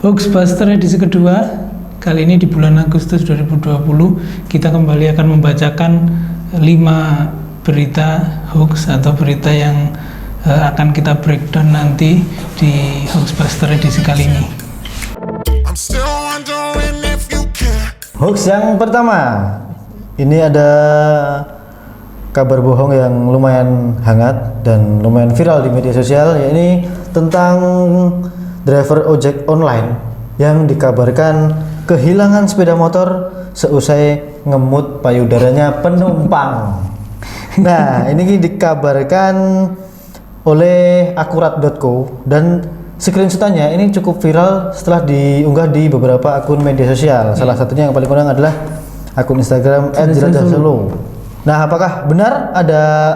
Hoaxbuster edisi kedua. Kali ini di bulan Agustus 2020 kita kembali akan membacakan 5 berita hoax atau berita yang akan kita breakdown nanti di Hoaxbuster edisi kali ini. Hoax yang pertama, ini ada kabar bohong yang lumayan hangat dan lumayan viral di media sosial, yaitu tentang driver ojek online yang dikabarkan kehilangan sepeda motor seusai ngemut payudaranya penumpang. Nah, ini dikabarkan oleh akurat.co dan screenshotannya ini cukup viral setelah diunggah di beberapa akun media sosial. Salah satunya yang paling kondang adalah akun Instagram @jelajahsolo. Nah, apakah benar ada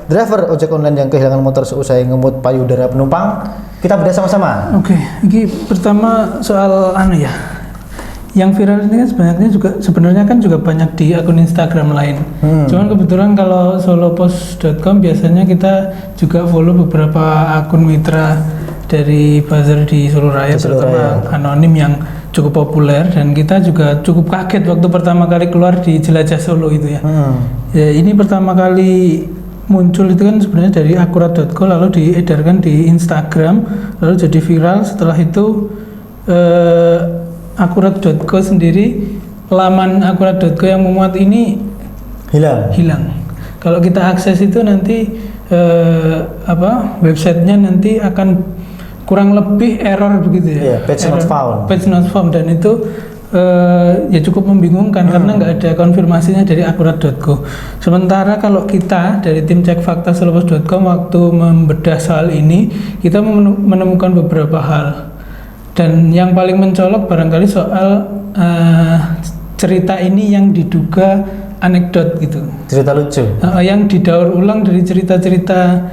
driver ojek online yang kehilangan motor seusai ngemut payudara penumpang? Kita bedah sama-sama. Oke, ini pertama soal yang viral ini kan sebenarnya kan juga banyak di akun Instagram lain. Cuman kebetulan kalau solopost.com biasanya kita juga follow beberapa akun mitra dari buzzer di seluruh raya, terutama anonim yang cukup populer, dan kita juga cukup kaget waktu pertama kali keluar di Jelajah Solo itu ya. Ya, ini pertama kali muncul itu kan sebenarnya dari akurat.co, lalu diedarkan di Instagram, lalu jadi viral. Setelah itu akurat.co sendiri, laman akurat.co yang memuat ini hilang. Kalau kita akses itu nanti websitenya nanti akan kurang lebih error begitu ya. Page not found, dan itu ya cukup membingungkan karena nggak ada konfirmasinya dari akurat.co. Sementara kalau kita dari tim cek fakta solopost.com waktu membedah soal ini, kita menemukan beberapa hal, dan yang paling mencolok barangkali soal cerita ini yang diduga anekdot gitu, cerita lucu yang didaur ulang dari cerita-cerita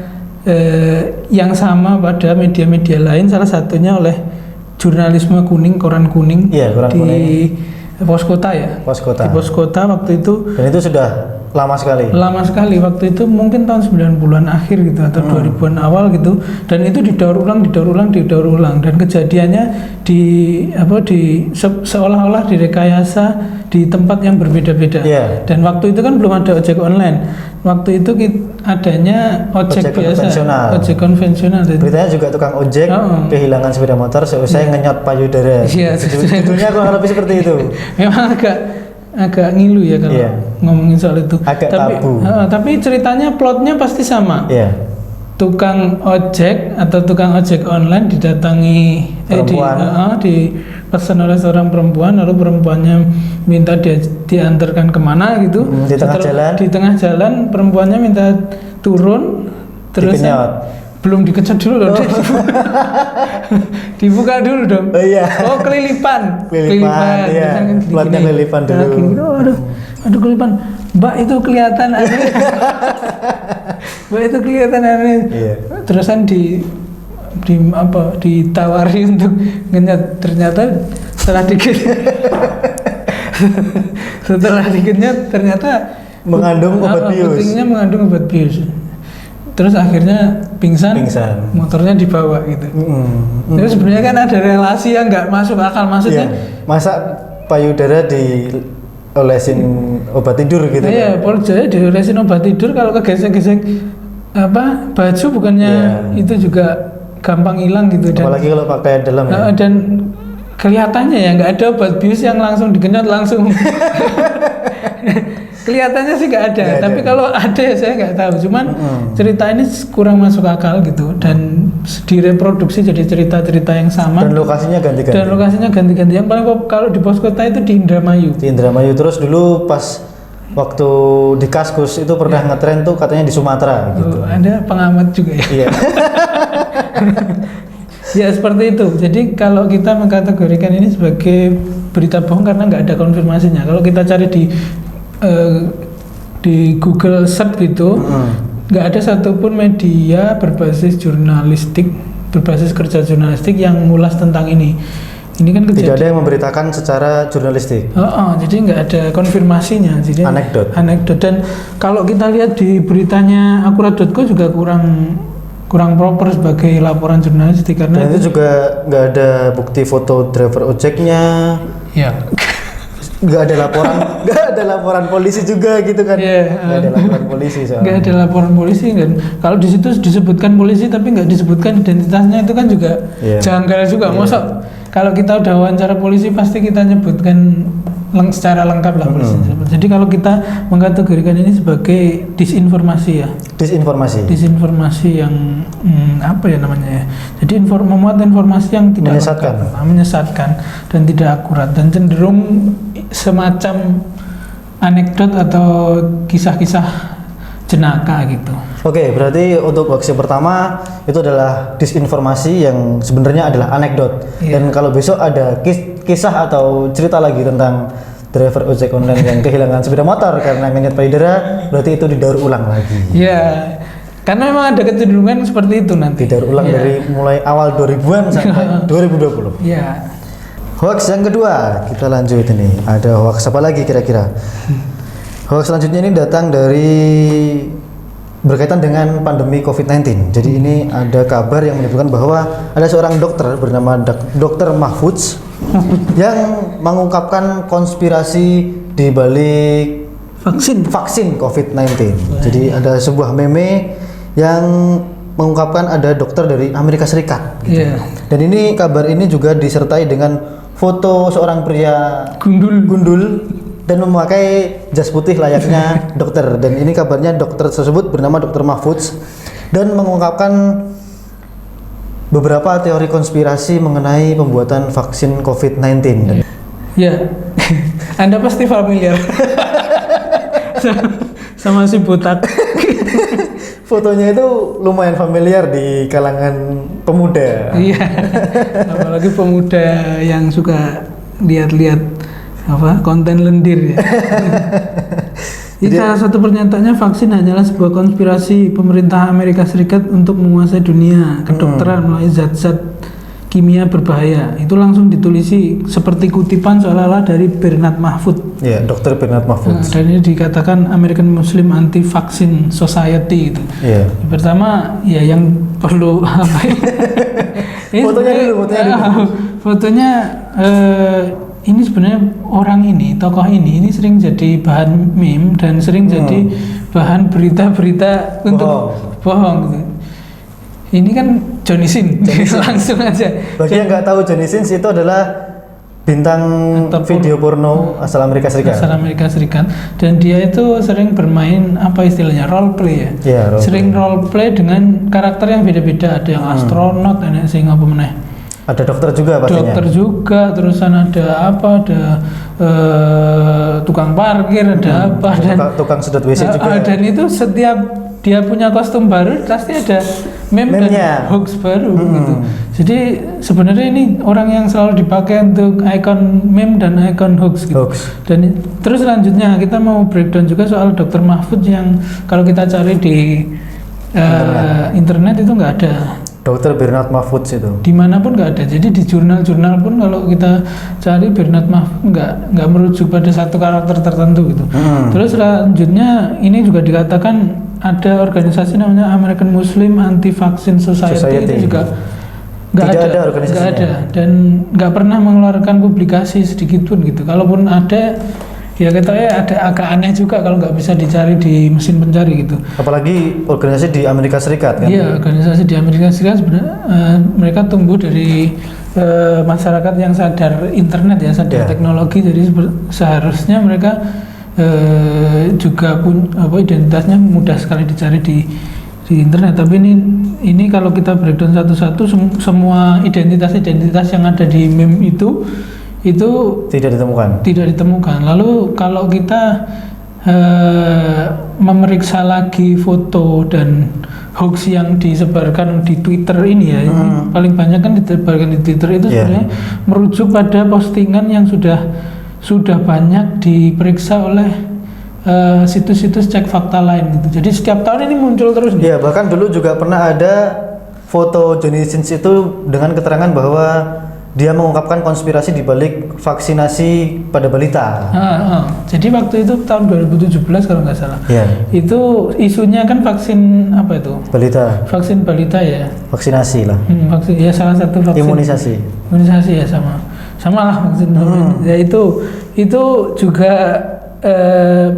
yang sama pada media-media lain, salah satunya oleh jurnalisme kuning, koran kuning, di Pos Kota ya. Di Pos Kota waktu itu. Dan itu sudah lama sekali waktu itu, mungkin tahun 90-an akhir gitu atau 2000-an awal gitu, dan itu didaur ulang, dan kejadiannya seolah-olah direkayasa di tempat yang berbeda-beda. Dan waktu itu kan belum ada ojek online. Waktu itu adanya ojek biasa, ojek konvensional. Beritanya juga tukang ojek kehilangan sepeda motor seusai ngenyot payudara. Judulnya kurang lebih seperti itu. Memang agak ngilu ya kalau ngomongin soal itu. Tapi ceritanya, plotnya pasti sama. Tukang ojek atau tukang ojek online didatangi dipesan oleh seorang perempuan, lalu perempuannya minta diantarkan kemana gitu. Di tengah jalan perempuannya minta turun, terus belum dikecat dulu loh. Dibuka dulu dong. Kelilipan. Platnya kelilipan dulu. Aduh kelilipan. Mbak itu kelihatan aneh. Terusan ditawari untuk ngenyat, ternyata setelah dikenyat ternyata mengandung obat bius. Putingnya mengandung obat bius. Terus akhirnya pingsan. Motornya dibawa gitu. Jadi sebenarnya kan ada relasi yang nggak masuk akal, maksudnya. Masa payudara diolesin obat tidur gitu? Iya, Polda diolesin obat tidur, kalau kegesek-gesek baju bukannya itu juga gampang hilang gitu. Dan apalagi kalau pakai dalam dan kelihatannya ya nggak ada obat bius yang langsung dikenyot langsung. Kelihatannya sih nggak ada, tapi kalau ada saya nggak tahu. Cuman cerita ini kurang masuk akal gitu, dan direproduksi jadi cerita-cerita yang sama. Dan lokasinya ganti-ganti. Yang paling kalau di Pos Kota itu di Indramayu. Terus dulu pas waktu di Kaskus itu pernah ngetren tuh katanya di Sumatera gitu. Ada pengamat juga ya. Ya seperti itu. Jadi kalau kita mengkategorikan ini sebagai berita bohong karena nggak ada konfirmasinya. Kalau kita cari di Google Search gitu, nggak ada satupun media berbasis kerja jurnalistik yang ngulas tentang ini. Ini kan tidak ada yang memberitakan secara jurnalistik. Jadi nggak ada konfirmasinya. Jadi anekdot. Dan kalau kita lihat di beritanya akurat.co juga kurang kurang proper sebagai laporan jurnalistik karena Dan itu juga nggak ada bukti foto driver ojeknya, ya nggak ada laporan polisi juga gitu kan? Nggak ada laporan polisi soalnya. nggak ada laporan polisi kan. Kalau di situ disebutkan polisi tapi nggak disebutkan identitasnya itu kan juga janggal juga. Masa kalau kita udah wawancara polisi pasti kita nyebutkan secara lengkap lah polisi. Jadi kalau kita mengkategorikan ini sebagai disinformasi ya. Disinformasi yang apa ya namanya ya. Jadi memuat informasi yang tidak menyesatkan dan tidak akurat dan cenderung semacam anekdot atau kisah-kisah jenaka gitu. Oke, berarti untuk hoax yang pertama itu adalah disinformasi yang sebenarnya adalah anekdot. Dan kalau besok ada kisah atau cerita lagi tentang driver ojek online yang kehilangan sepeda motor karena ngenyet payudara, berarti itu didaur ulang lagi. Ya, karena memang ada kecenderungan seperti itu nanti. Didaur ulang dari mulai awal 2000-an sampai 2020. Ya. Hoax yang kedua, kita lanjut ini. Ada hoax apa lagi kira-kira? Hoax selanjutnya ini datang dari berkaitan dengan pandemi COVID-19. Jadi ini ada kabar yang menyebutkan bahwa ada seorang dokter bernama Dr. Mahfudz yang mengungkapkan konspirasi di balik vaksin COVID-19. Jadi ada sebuah meme yang mengungkapkan ada dokter dari Amerika Serikat. Gitu. Dan ini kabar ini juga disertai dengan foto seorang pria gundul dan memakai jas putih layaknya dokter. Dan ini kabarnya dokter tersebut bernama Dr. Mahfudz dan mengungkapkan beberapa teori konspirasi mengenai pembuatan vaksin COVID-19. Ya, Anda pasti familiar sama si botak. Fotonya itu lumayan familiar di kalangan pemuda. Iya, apalagi pemuda yang suka lihat-lihat konten lendir ya. Jadi salah satu pernyataannya vaksin hanyalah sebuah konspirasi pemerintah Amerika Serikat untuk menguasai dunia kedokteran melalui zat-zat kimia berbahaya. Itu langsung ditulisi seperti kutipan seolah-olah dari Bernard Mahfud. Ya, Dr. Bernard Mahfud. Dan ini dikatakan American Muslim Anti-Vaccine Society itu. Iya. Pertama, ya yang perlu apa ya? Fotonya dulu. Fotonya ini sebenarnya orang ini, tokoh ini sering jadi bahan meme dan sering jadi bahan berita-berita untuk bohong gitu. Ini kan Johnny Sins. Langsung aja. Bagi yang nggak tahu, Johnny Sins itu adalah bintang video porno asal Amerika Serikat. Dan dia itu sering bermain apa istilahnya role play ya. Sering role play dengan karakter yang beda-beda. Ada yang astronot, ada yang apa meneh. Ada dokter juga pastinya. Dokter juga, terusan ada apa? Ada tukang parkir, ada apa? Dan tukang sedot WC juga. Dan itu setiap dia punya kostum baru pasti ada meme dan hoax baru gitu. Jadi sebenarnya ini orang yang selalu dipakai untuk icon meme dan icon hoax gitu. Dan terus selanjutnya kita mau breakdown juga soal Dr. Mahfud yang kalau kita cari di internet itu nggak ada. Dr. Bernard Mahfudz itu dimanapun nggak ada. Jadi di jurnal-jurnal pun kalau kita cari Bernard Mahfudz nggak merujuk pada satu karakter tertentu gitu. Terus selanjutnya ini juga dikatakan ada organisasi namanya American Muslim Anti-Vaccine Society. Itu juga nggak ada dan nggak pernah mengeluarkan publikasi sedikit pun gitu. Kalaupun ada ya katanya ada agak aneh juga kalau nggak bisa dicari di mesin pencari gitu. Apalagi organisasi di Amerika Serikat kan? Iya, organisasi di Amerika Serikat sebenarnya mereka tumbuh dari masyarakat yang sadar internet ya, sadar teknologi. Jadi seharusnya mereka juga identitasnya mudah sekali dicari di internet. Tapi ini kalau kita breakdown satu-satu semua identitas yang ada di meme itu tidak ditemukan. Lalu kalau kita memeriksa lagi foto dan hoax yang disebarkan di Twitter ini ya, paling banyak kan disebarkan di Twitter itu sebenarnya merujuk pada postingan yang sudah banyak diperiksa oleh situs-situs cek fakta lain gitu. Jadi setiap tahun ini muncul terus nih. Iya, bahkan dulu juga pernah ada foto Johnny Sins itu dengan keterangan bahwa dia mengungkapkan konspirasi di balik vaksinasi pada balita. Jadi waktu itu tahun 2017 kalau nggak salah. Iya. Itu isunya kan vaksin apa itu? Balita. Vaksin balita ya. Vaksinasi lah. Vaksin ya, salah satu vaksin. Imunisasi ya, sama lah vaksin. Ya itu juga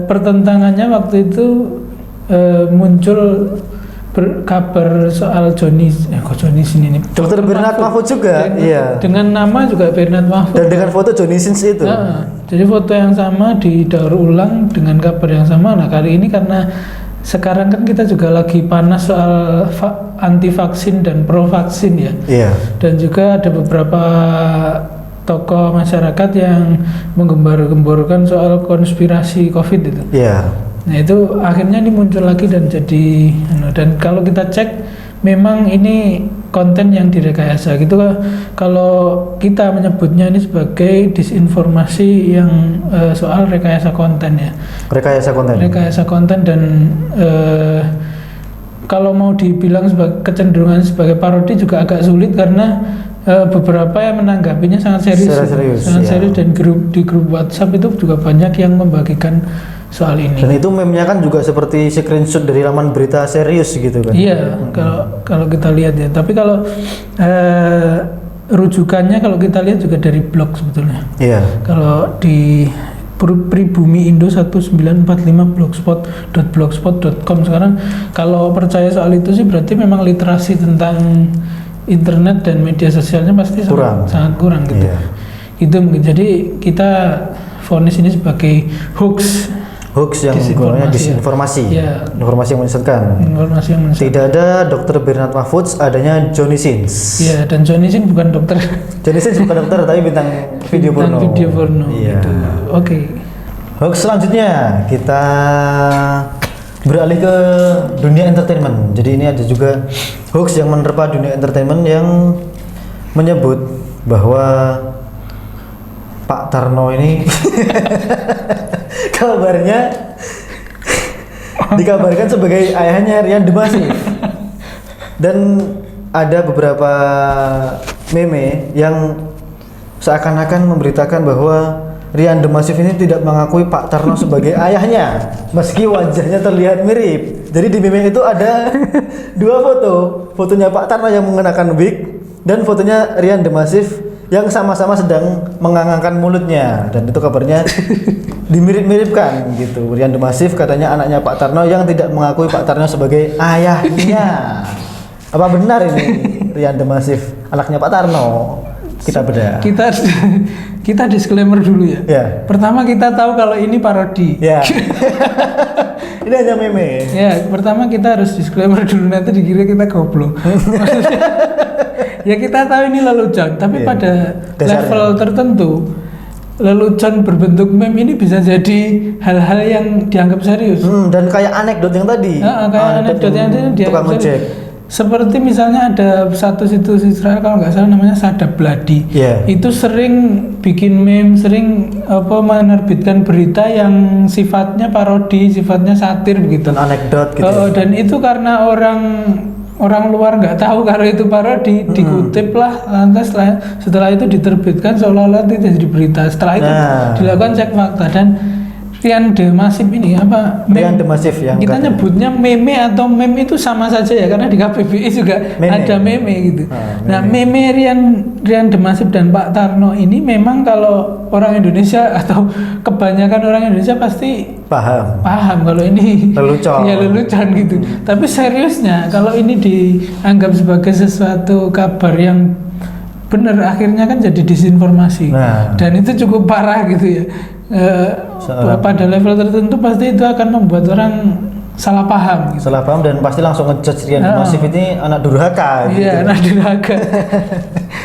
pertentangannya waktu itu muncul kabar soal Joni sini nih. Dokter Bernard Mahfud juga, iya. Dengan nama juga Bernard Mahfud. Dan dengan foto Johnny Sins itu. Jadi foto yang sama didaur ulang dengan kabar yang sama. Nah kali ini karena sekarang kan kita juga lagi panas soal anti vaksin dan pro vaksin ya. Iya. Dan juga ada beberapa tokoh masyarakat yang menggembar-gemborkan soal konspirasi COVID itu. Iya. Nah itu akhirnya ini muncul lagi dan jadi dan kalau kita cek memang ini konten yang direkayasa gitu. Kalau kita menyebutnya ini sebagai disinformasi yang soal rekayasa konten ya. Rekayasa konten dan kalau mau dibilang kecenderungan sebagai parodi juga agak sulit karena beberapa yang menanggapinya sangat serius, dan di grup WhatsApp itu juga banyak yang membagikan soal ini. Dan itu meme-nya kan juga seperti screenshot dari laman berita serius gitu kan? Iya, kalau kita lihat ya. Tapi kalau rujukannya kalau kita lihat juga dari blog sebetulnya. Iya. Kalau di Pribumi Indo 1945 blogspot.com sekarang kalau percaya soal itu sih berarti memang literasi tentang internet dan media sosialnya pasti sangat kurang gitu. Iya. Itu mungkin jadi kita vonis ini sebagai hoax yang golongannya disinformasi, ya. Informasi yang menyesatkan. Tidak ada Dokter Bernard Mahfud, adanya Johnny Sins. Iya, dan Johnny Sins bukan dokter. Johnny Sins bukan dokter tapi bintang video porno. Iya. Gitu. Oke. Hoax selanjutnya kita beralih ke dunia entertainment. Jadi ini ada juga hoax yang menerpa dunia entertainment yang menyebut bahwa Pak Tarno ini kabarnya dikabarkan sebagai ayahnya Rian Demasif. Dan ada beberapa meme yang seakan-akan memberitakan bahwa Rian Demasif ini tidak mengakui Pak Tarno sebagai ayahnya meski wajahnya terlihat mirip. Jadi di meme itu ada dua fotonya Pak Tarno yang mengenakan wig dan fotonya Rian Demasif yang sama-sama sedang mengangangkan mulutnya, dan itu kabarnya dimirip-miripkan gitu. Rian Demasif katanya anaknya Pak Tarno yang tidak mengakui Pak Tarno sebagai ayahnya. Apa benar ini Rian Demasif anaknya Pak Tarno? Kita bedah. Kita disclaimer dulu ya. Ya. Pertama kita tahu kalau ini parodi. Ya. Ini hanya meme. Ya, pertama kita harus disclaimer dulu, nanti dikira kita goblok. Ya kita tahu ini lelucon, tapi pada level tertentu lelucon berbentuk meme ini bisa jadi hal-hal yang dianggap serius. Dan kayak anekdot yang tadi. Kayak anekdot yang tadi dianggap serius. Seperti misalnya ada satu situs Israel kalau nggak salah namanya Sadap Bloody. Itu sering bikin meme, sering menerbitkan berita yang sifatnya parodi, sifatnya satir begitu. Dan anekdot gitu. Dan itu karena orang luar nggak tahu kalau itu parodi, dikutip lah, lantas setelah itu diterbitkan seolah-olah itu jadi berita. Setelah itu dilakukan cek fakta dan Rian Demasif ini Rian Demasif yang kita nyebutnya meme atau meme itu sama saja ya, karena di KBBI juga ada meme gitu. Meme Rian Demasif dan Pak Tarno ini memang kalau orang Indonesia atau kebanyakan orang Indonesia pasti paham kalau ini lelucon gitu. Tapi seriusnya kalau ini dianggap sebagai sesuatu kabar yang benar, akhirnya kan jadi disinformasi. Dan itu cukup parah gitu ya. Pada level tertentu pasti itu akan membuat orang salah paham gitu. Salah paham dan pasti langsung ngejudge Rian Demasif ini anak durhaka gitu. Iya, anak durhaka.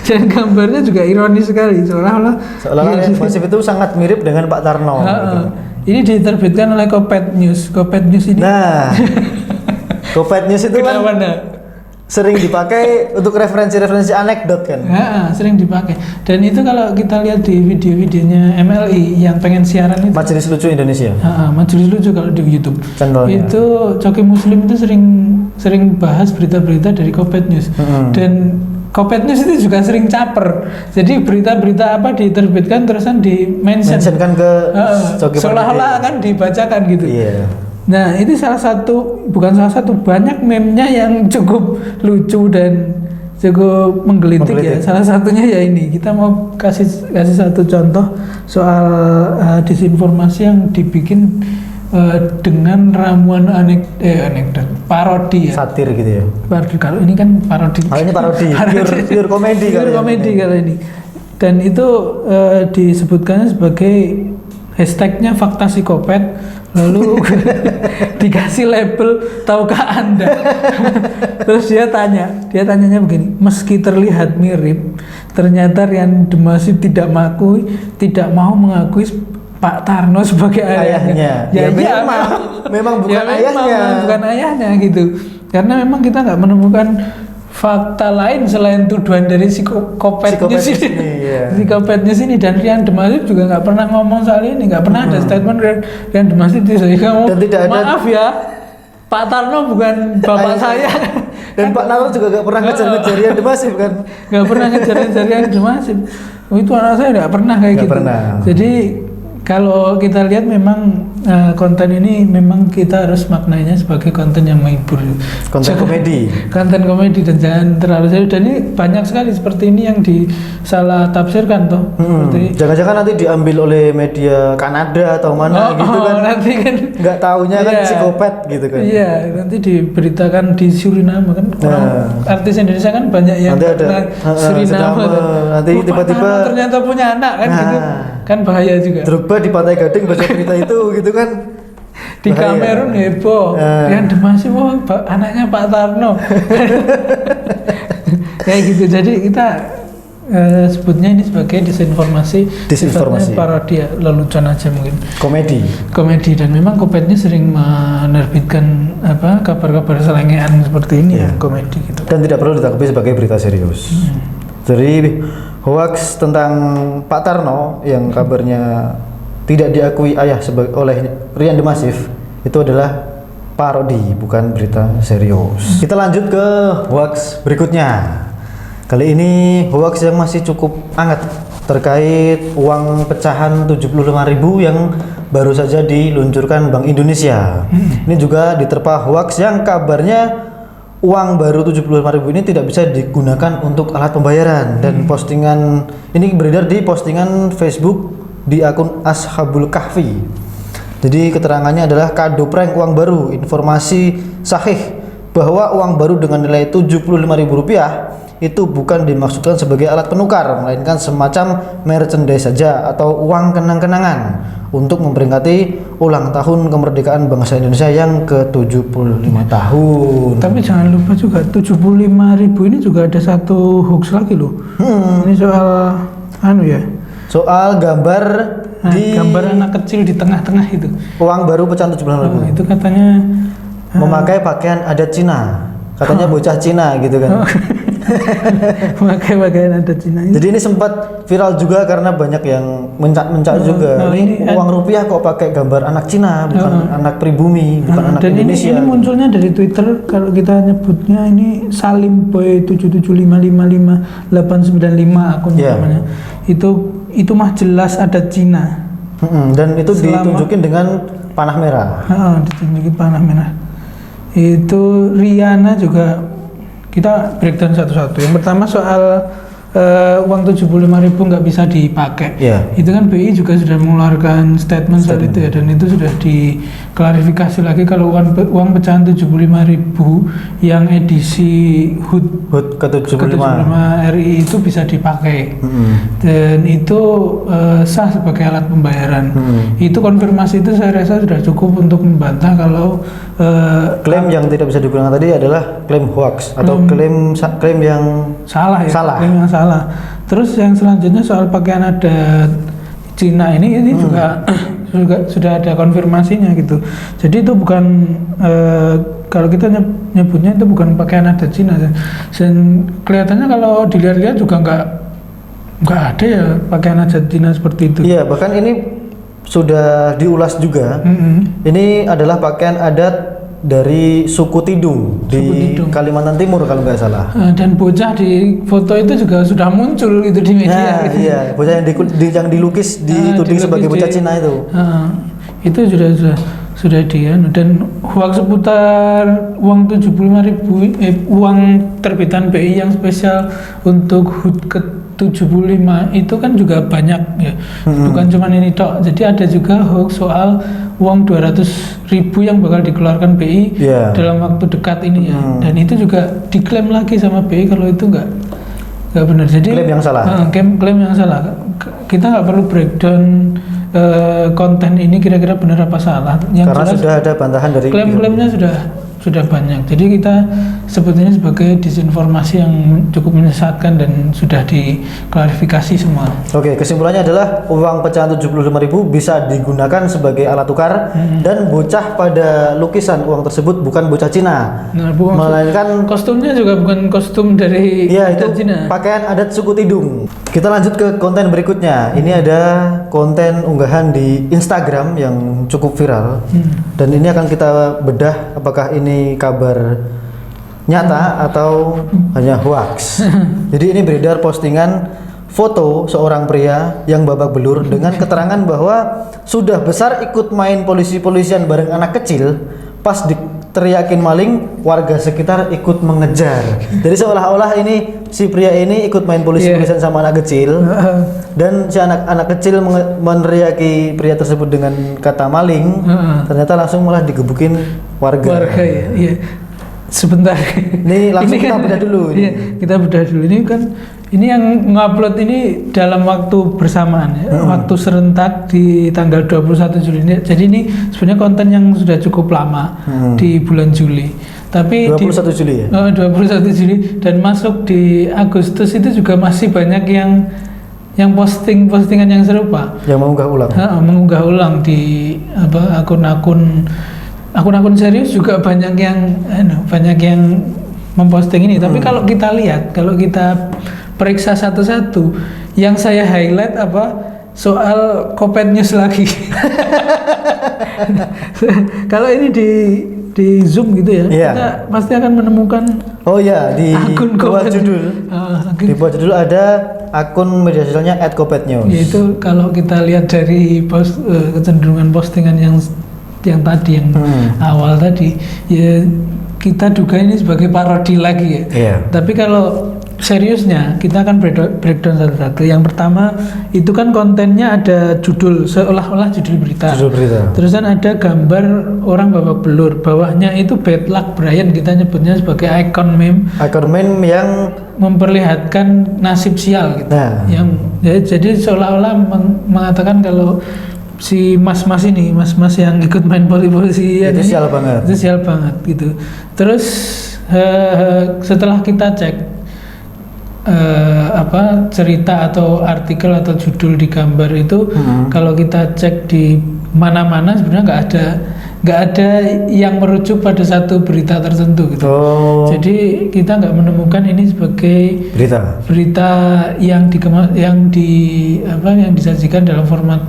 Dan gambarnya juga ironis sekali, seolah-olah Rian Demasif itu sangat mirip dengan Pak Tarno gitu. Ini diterbitkan oleh Kopet News ini. Kopet News itu kan sering dipakai untuk referensi-referensi anekdot kan? Sering dipakai. Dan itu kalau kita lihat di video-videonya MLI yang pengen siaran itu. Majelis Lucu Indonesia. Majelis Lucu kalau di YouTube. Channelnya. Itu Coki Muslim itu sering bahas berita-berita dari Kopet News. Dan Kopet News itu juga sering caper. Jadi berita-berita apa diterbitkan terusan di mentionkan ke seolah-olah akan dibacakan gitu. Iya. Nah, itu bukan salah satu, banyak meme-nya yang cukup lucu dan cukup menggelitik ya. Salah satunya ya ini. Kita mau kasih satu contoh soal disinformasi yang dibikin dengan ramuan anekdot, parodi ya. Satir gitu ya. Parodi, kalau ini kan parodi. Oh, ini parodi. Pure komedi Pure komedi kalau ini. Dan itu disebutkannya sebagai hashtagnya fakta psikopet, lalu dikasih label tahukah Anda. Terus dia tanyanya begini, meski terlihat mirip, ternyata Rian Demasif tidak mau mengakui Pak Tarno sebagai ayahnya. Ya memang bukan ayahnya. Bukan ayahnya gitu. Karena memang kita nggak menemukan fakta lain selain tuduhan dari psikopat News ini. Yeah. Psikopat News ini, dan Rian Demasif juga nggak pernah ngomong soal ini, nggak pernah ada statement Rian Demasif itu. Kamu maaf ya, Pak Tarno bukan bapak saya. Dan Pak Tarno juga nggak pernah ngejar Rian Demasif kan? Nggak pernah ngejar Rian Demasif. Itu anak saya nggak pernah kayak gitu. Pernah. Jadi kalau kita lihat memang konten ini memang kita harus maknainya sebagai konten yang menghibur, konten komedi, dan jangan terlalu serius. Dan ini banyak sekali seperti ini yang disalah tafsirkan toh. Jangan-jangan nanti diambil oleh media Kanada atau mana gitu kan? Nanti kan nggak taunya kan psikopat gitu kan? Iya, nanti diberitakan di Suriname kan. Artis Indonesia kan banyak yang ada Suriname. Nanti tiba-tiba ternyata punya anak kan gitu. Kan bahaya juga. Drogba di Pantai Gading baca berita itu gitu kan. Di Kamerun heboh. Rian Demasif anaknya Pak Tarno. Kayak gitu. Jadi kita sebutnya ini sebagai disinformasi. Parodi, lelucon aja mungkin. Komedi, dan memang Kopetnya sering menerbitkan kabar-kabar selengean seperti ini ya, komedi gitu. Dan tidak perlu ditanggapi sebagai berita serius. Jadi hoax tentang Pak Tarno yang kabarnya tidak diakui ayah oleh Rian Demasif itu adalah parodi, bukan berita serius. Kita lanjut ke hoax berikutnya. Kali ini hoax yang masih cukup hangat terkait uang pecahan 75.000 yang baru saja diluncurkan Bank Indonesia. Ini juga diterpa hoax yang kabarnya uang baru 75.000 ini tidak bisa digunakan untuk alat pembayaran, dan postingan ini beredar di postingan Facebook di akun Ashabul Kahfi. Jadi keterangannya adalah kado prank uang baru, informasi sahih bahwa uang baru dengan nilai Rp75.000 itu bukan dimaksudkan sebagai alat penukar, melainkan semacam merchandise saja atau uang kenang-kenangan untuk memperingati ulang tahun kemerdekaan bangsa Indonesia yang ke-75 tahun. Tapi jangan lupa juga 75.000 ini juga ada satu hoax lagi loh. Ini soal soal gambar gambar anak kecil di tengah-tengah itu. Uang baru pecahan 75.000. Itu katanya memakai pakaian adat Cina. Katanya bocah Cina gitu kan. Memakai pakaian adat Cina. Jadi ini sempat viral juga karena banyak yang mencak juga. Ini uang rupiah kok pakai gambar anak Cina, bukan anak pribumi, bukan anak Indonesia. Dan ini munculnya dari Twitter, kalau kita nyebutnya ini Salim Boy 77555895 akunnya namanya. Itu mah jelas adat Cina. Dan itu ditunjukin dengan panah merah. Ditunjukin panah merah. Itu Riana juga kita breakdown satu-satu. Yang pertama soal uang 75.000 nggak bisa dipakai. Itu kan BI juga sudah mengeluarkan statement soal itu ya, dan itu sudah diklarifikasi lagi kalau uang pecahan 75.000 yang edisi HUT ke-75 RI itu bisa dipakai. Dan itu sah sebagai alat pembayaran. Itu konfirmasi itu saya rasa sudah cukup untuk membantah kalau klaim yang tidak bisa digunakan tadi adalah klaim hoax atau klaim yang salah. Klaim yang salah. Terus yang selanjutnya soal pakaian adat Cina ini juga sudah ada konfirmasinya gitu. Jadi itu bukan kalau kita nyebutnya itu bukan pakaian adat Cina, dan kelihatannya kalau dilihat-lihat juga nggak ada ya pakaian adat Cina seperti itu. Iya, bahkan ini sudah diulas juga. Ini adalah pakaian adat dari suku Tidung di Tidung. Kalimantan Timur kalau nggak salah. Dan bocah di foto itu juga sudah muncul gitu di media. Nah, gitu. iya, bocah yang dilukis dituding sebagai bocah Cina itu. Itu sudah dia, dan hoax seputar uang 75.000 uang terbitan BI yang spesial untuk HUT ke-75 itu kan juga banyak ya. Bukan cuma ini tok. Jadi ada juga hoax soal uang 200.000 yang bakal dikeluarkan BI dalam waktu dekat ini ya. Dan itu juga diklaim lagi sama BI kalau itu nggak benar. Jadi klaim yang salah. Klaim yang salah. Kita nggak perlu breakdown konten ini kira-kira benar apa salah. Yang Karena jelas, sudah ada bantahan dari klaim-klaimnya sudah banyak. Jadi kita sebetulnya sebagai disinformasi yang cukup menyesatkan dan sudah diklarifikasi semua. Oke, kesimpulannya adalah uang pecahan 75.000 bisa digunakan sebagai alat tukar dan bocah pada lukisan uang tersebut bukan bocah Cina, melainkan kostumnya juga bukan kostum dari itu Cina. Pakaian adat suku Tidung. Kita lanjut ke konten berikutnya. Ini ada konten unggahan di Instagram yang cukup viral dan ini akan kita bedah apakah ini kabar nyata atau hanya hoax. Jadi ini beredar postingan foto seorang pria yang babak belur dengan keterangan bahwa sudah besar ikut main polisi-polisian bareng anak kecil, pas teriakin maling warga sekitar ikut mengejar. Jadi seolah-olah ini si pria ini ikut main polisi-polisian sama anak kecil dan si anak kecil meneriaki pria tersebut dengan kata maling, ternyata langsung malah digebukin warga ya. Iya. Sebentar. Ini langsung kita bedah dulu. Iya, kita bedah dulu. Ini yang ngupload ini dalam waktu bersamaan ya. Waktu serentak di tanggal 21 Juli ini. Jadi ini sebenarnya konten yang sudah cukup lama di bulan Juli. Tapi 21 Juli ya? 21 Juli dan masuk di Agustus itu juga masih banyak yang postingan yang serupa. Yang mengunggah ulang di akun-akun serius juga banyak yang memposting ini. Tapi kalau kita lihat, kalau kita periksa satu-satu, yang saya highlight soal Kopet News lagi. Kalau ini di zoom gitu ya, kita pasti akan menemukan di akun bawah judul. Di bawah judul ada akun media sosialnya @kopetnews. Yaitu kalau kita lihat dari kecenderungan postingan yang tadi yang awal tadi ya, kita duga ini sebagai parodi lagi ya. Tapi kalau seriusnya kita akan breakdown satu-satu. Yang pertama itu kan kontennya ada judul seolah-olah judul berita. Terus kan ada gambar orang babak belur. Bawahnya itu bad luck Brian, kita nyebutnya sebagai icon meme. Icon meme yang memperlihatkan nasib sial gitu. Jadi seolah-olah mengatakan kalau si mas-mas yang ikut main polisi itu sial banget gitu. Terus setelah kita cek cerita atau artikel atau judul di gambar itu, kalau kita cek di mana-mana sebenarnya nggak ada yang merujuk pada satu berita tertentu gitu. Jadi kita nggak menemukan ini sebagai berita yang disajikan dalam format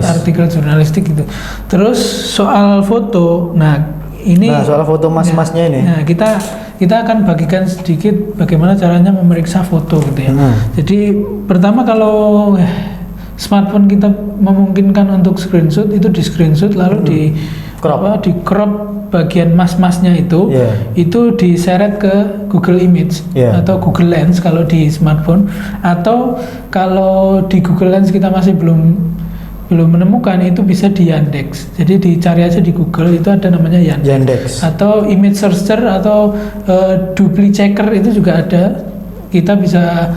artikel jurnalistik gitu. Terus soal foto, soal foto mas-masnya ini. Nah, kita akan bagikan sedikit bagaimana caranya memeriksa foto gitu ya. Jadi pertama kalau smartphone kita memungkinkan untuk screenshot, itu di screenshot lalu di crop bagian mas-masnya itu diseret ke Google Image atau Google Lens kalau di smartphone, atau kalau di Google Lens kita masih belum menemukan, itu bisa di Yandex. Jadi dicari aja di Google, itu ada namanya Yandex. Atau image searcher atau dupli checker itu juga ada. Kita bisa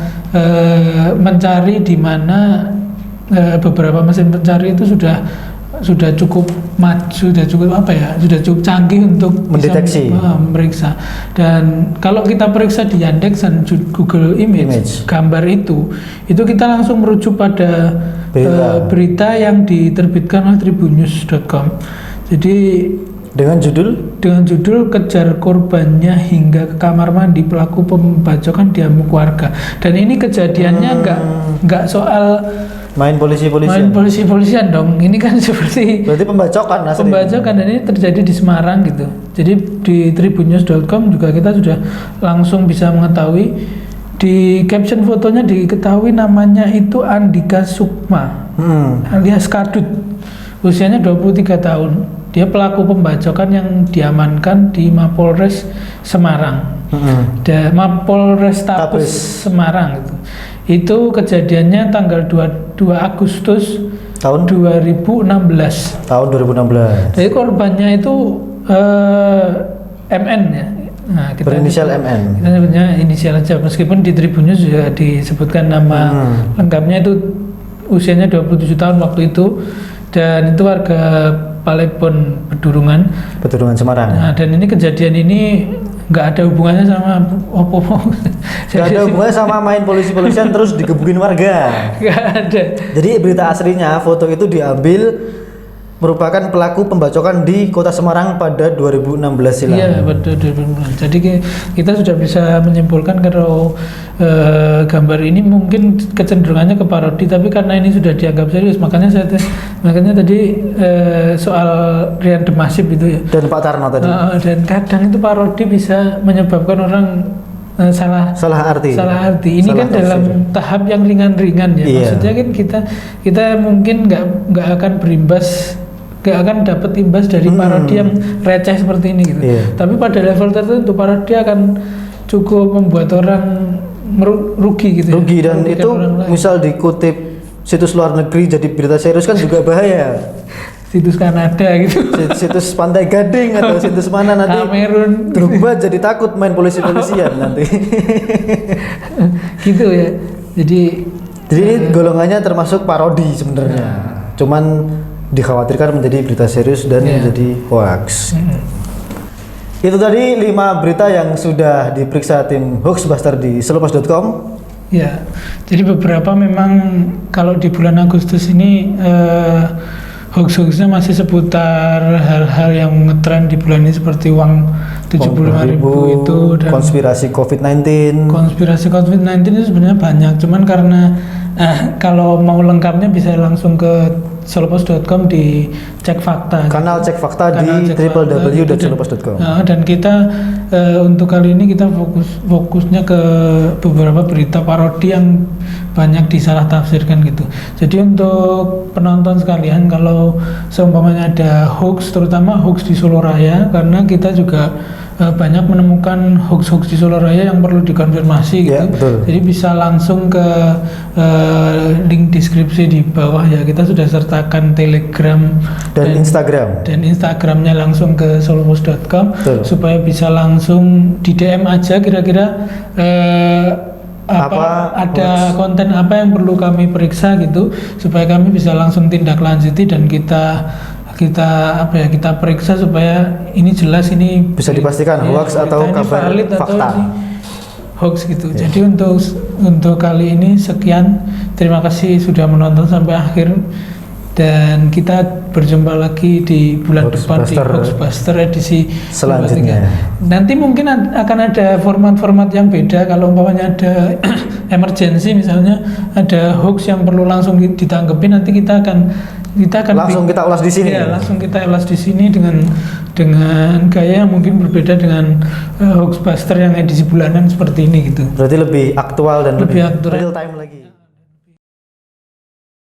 mencari di mana beberapa mesin pencari itu sudah cukup sudah cukup canggih untuk mendeteksi, memeriksa. Dan kalau kita periksa di Yandex dan Google Image gambar itu kita langsung merujuk pada berita yang diterbitkan oleh tribunnews.com. Jadi Dengan judul kejar korbannya hingga ke kamar mandi, pelaku pembacokan diamuk warga. Dan ini kejadiannya nggak soal main main polisi-polisian dong. Ini kan seperti berarti pembacokan asli. Pembacokan, dan ini terjadi di Semarang gitu. Jadi di tribunnews.com juga kita sudah langsung bisa mengetahui, di caption fotonya diketahui namanya itu Andika Sukma alias Kadut, usianya 23 tahun. Dia pelaku pembacokan yang diamankan di Mapolres Semarang. Mapolres Tabes Semarang gitu. Itu kejadiannya tanggal 22 Agustus tahun 2016. Jadi korbannya itu MN ya. Nah, berinisial MN. Kita sebutnya inisial aja, meskipun di Tribunnews juga disebutkan nama lengkapnya itu usianya 27 tahun waktu itu, dan itu warga Palebon Pedurungan Semarang. Nah, dan ini kejadian ini nggak ada hubungannya sama nggak ada hubungannya sama main polisi-polisian terus digebukin warga. Nggak ada. Jadi berita aslinya, foto itu diambil merupakan pelaku pembacokan di Kota Semarang pada 2016 silam. Iya, pada 2016. Jadi kita sudah bisa menyimpulkan kalau gambar ini mungkin kecenderungannya ke parodi, tapi karena ini sudah dianggap serius, makanya tadi soal Rian Demasif itu ya. Dan Pak Tarno tadi. Dan kadang itu parodi bisa menyebabkan orang salah arti. Ini salah kan tafsir. Dalam tahap yang ringan-ringan ya. Iya. Maksudnya kan kita mungkin nggak akan dapat imbas dari parodi yang receh seperti ini gitu. Iya. Tapi pada level tertentu parodi akan cukup membuat orang rugi gitu. Rugi ya, dan itu misal dikutip situs luar negeri jadi berita serius kan juga bahaya. Situs Kanada gitu. Situs Pantai Gading atau situs mana nanti. Kamerun. Drogba jadi takut main polisi-polisian nanti. Gitu ya. Jadi ini golongannya termasuk parodi sebenarnya. Cuman dikhawatirkan menjadi berita serius dan menjadi hoax. Itu tadi 5 berita yang sudah diperiksa tim Hoaxbuster di selopos.com. Ya, jadi beberapa memang kalau di bulan Agustus ini hoax-hoaxnya masih seputar hal-hal yang ngetren di bulan ini seperti uang 75.000 itu dan konspirasi COVID-19. Konspirasi COVID-19 itu sebenarnya banyak, cuman karena kalau mau lengkapnya bisa langsung ke selopos.com di cek fakta. Kanal cek fakta di www.selopos.com. Dan kita untuk kali ini kita fokusnya ke beberapa berita parodi yang banyak disalah tafsirkan gitu. Jadi untuk penonton sekalian, kalau seumpamanya ada hoax, terutama hoax di Solo Raya, karena kita juga banyak menemukan hoax-hoax di Solo Raya yang perlu dikonfirmasi gitu. Betul. Jadi bisa langsung ke link deskripsi di bawah ya. Kita sudah sertakan Telegram dan Instagram. Dan Instagramnya langsung ke selopos.com supaya bisa langsung di DM aja kira-kira ada konten apa yang perlu kami periksa gitu, supaya kami bisa langsung tindak lanjuti dan kita periksa supaya ini jelas, ini bisa dipastikan hoax atau kabar fakta. Hoax gitu. Jadi untuk kali ini sekian. Terima kasih sudah menonton sampai akhir, dan kita berjumpa lagi di bulan depan di Hoaxbuster edisi selanjutnya. Nanti mungkin akan ada format-format yang beda. Kalau umpamanya ada emergency, misalnya ada hoax yang perlu langsung ditanggapi, nanti kita akan langsung kita ulas di sini. Ya, langsung kita ulas di sini dengan gaya yang mungkin berbeda dengan Hoaxbuster yang edisi bulanan seperti ini gitu. Berarti lebih aktual dan lebih aktual, real time lagi.